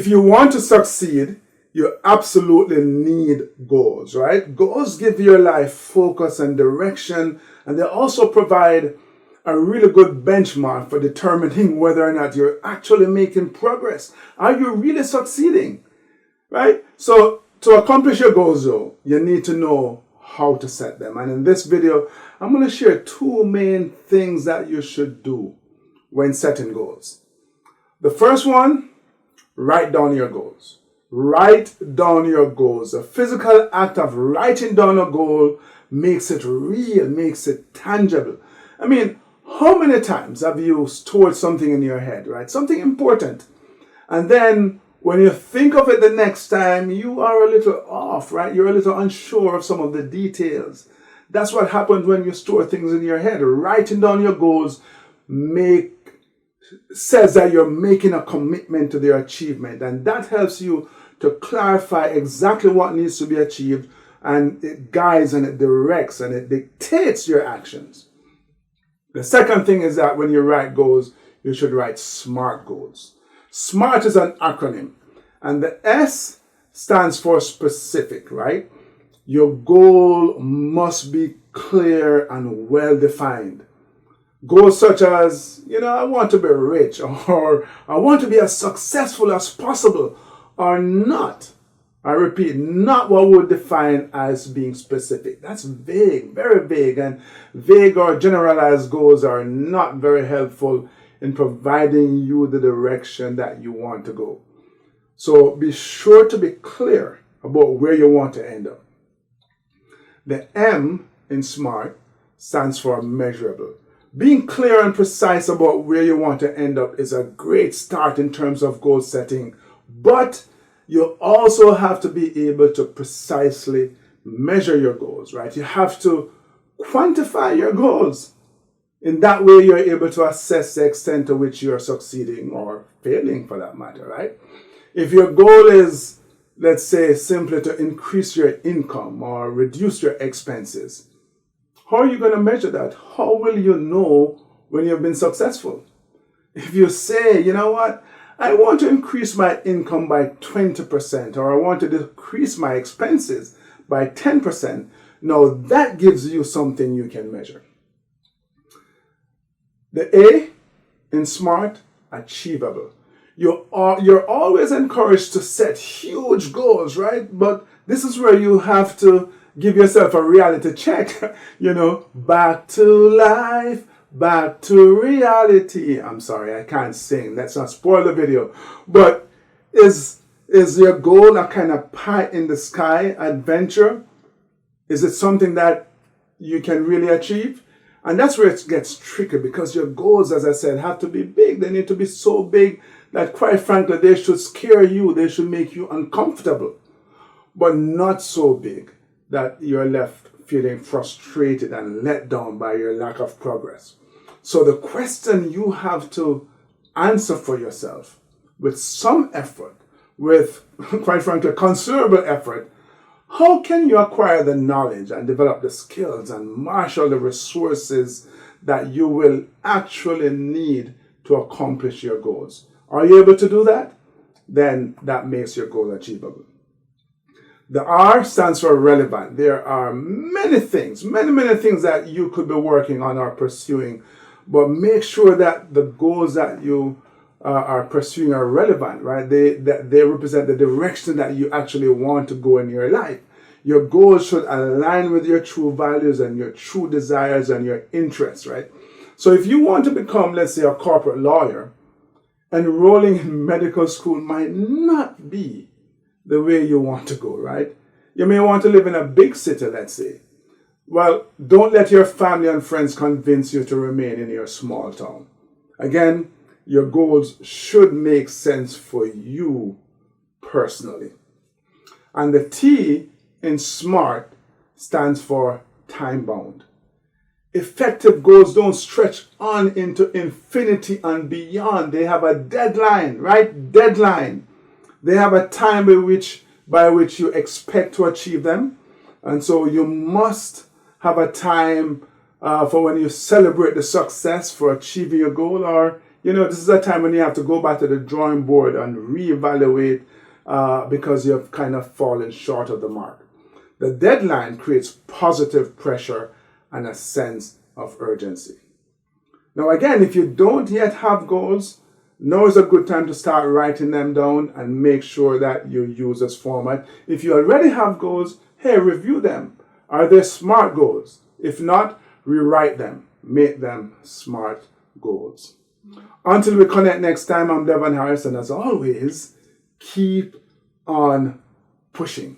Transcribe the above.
If you want to succeed, you absolutely need goals, right? Goals give your life focus and direction, and they also provide a really good benchmark for determining whether or not you're actually making progress. Are you really succeeding, right? So to accomplish your goals, though, you need to know how to set them. And in this video, I'm going to share two main things that you should do when setting goals. The first one, write down your goals. Write down your goals. The physical act of writing down a goal makes it real, makes it tangible. I mean, how many times have you stored something in your head, right? Something important. And then when you think of it the next time, you are a little off, right? You're a little unsure of some of the details. That's what happens when you store things in your head. Writing down your goals says that you're making a commitment to their achievement, and that helps you to clarify exactly what needs to be achieved, and it guides and it directs and it dictates your actions. The second thing is that when you write goals, you should write SMART goals. SMART is an acronym, and the S stands for specific, right? Your goal must be clear and well defined. Goals such as, I want to be rich, or I want to be as successful as possible, are not, I repeat, not what we would define as being specific. That's vague, very vague, and vague or generalized goals are not very helpful in providing you the direction that you want to go. So be sure to be clear about where you want to end up. The M in SMART stands for measurable. Being clear and precise about where you want to end up is a great start in terms of goal setting, but you also have to be able to precisely measure your goals, right? You have to quantify your goals. In that way, you're able to assess the extent to which you're succeeding or failing, for that matter, right? If your goal is, let's say, simply to increase your income or reduce your expenses, how are you going to measure that? How will you know when you've been successful? If you say, I want to increase my income by 20%, or I want to decrease my expenses by 10%, now that gives you something you can measure. The A in SMART, achievable. You're always encouraged to set huge goals, right? But this is where you have to give yourself a reality check. Back to life, back to reality. I'm sorry, I can't sing. Let's not spoil the video. But is your goal a kind of pie in the sky adventure? Is it something that you can really achieve? And that's where it gets tricky, because your goals, as I said, have to be big. They need to be so big that, quite frankly, they should scare you. They should make you uncomfortable, but not so big that you're left feeling frustrated and let down by your lack of progress. So the question you have to answer for yourself with some effort, with, quite frankly, considerable effort, how can you acquire the knowledge and develop the skills and marshal the resources that you will actually need to accomplish your goals? Are you able to do that? Then that makes your goal achievable. The R stands for relevant. There are many things that you could be working on or pursuing, but make sure that the goals that you are pursuing are relevant, right? They represent the direction that you actually want to go in your life. Your goals should align with your true values and your true desires and your interests, right? So if you want to become, let's say, a corporate lawyer, enrolling in medical school might not be the way you want to go, right? You may want to live in a big city, let's say. Well, don't let your family and friends convince you to remain in your small town. Again, your goals should make sense for you personally. And the T in SMART stands for time bound. Effective goals don't stretch on into infinity and beyond. They have a deadline, right? Deadline. They have a time by which you expect to achieve them. And so you must have a time for when you celebrate the success for achieving your goal, or This is a time when you have to go back to the drawing board and reevaluate because you have kind of fallen short of the mark. The deadline creates positive pressure and a sense of urgency. Now, again, if you don't yet have goals, now is a good time to start writing them down and make sure that you use this format. If you already have goals, hey, review them. Are they SMART goals? If not, rewrite them. Make them SMART goals. Until we connect next time, I'm Devon Harris, and as always, keep on pushing.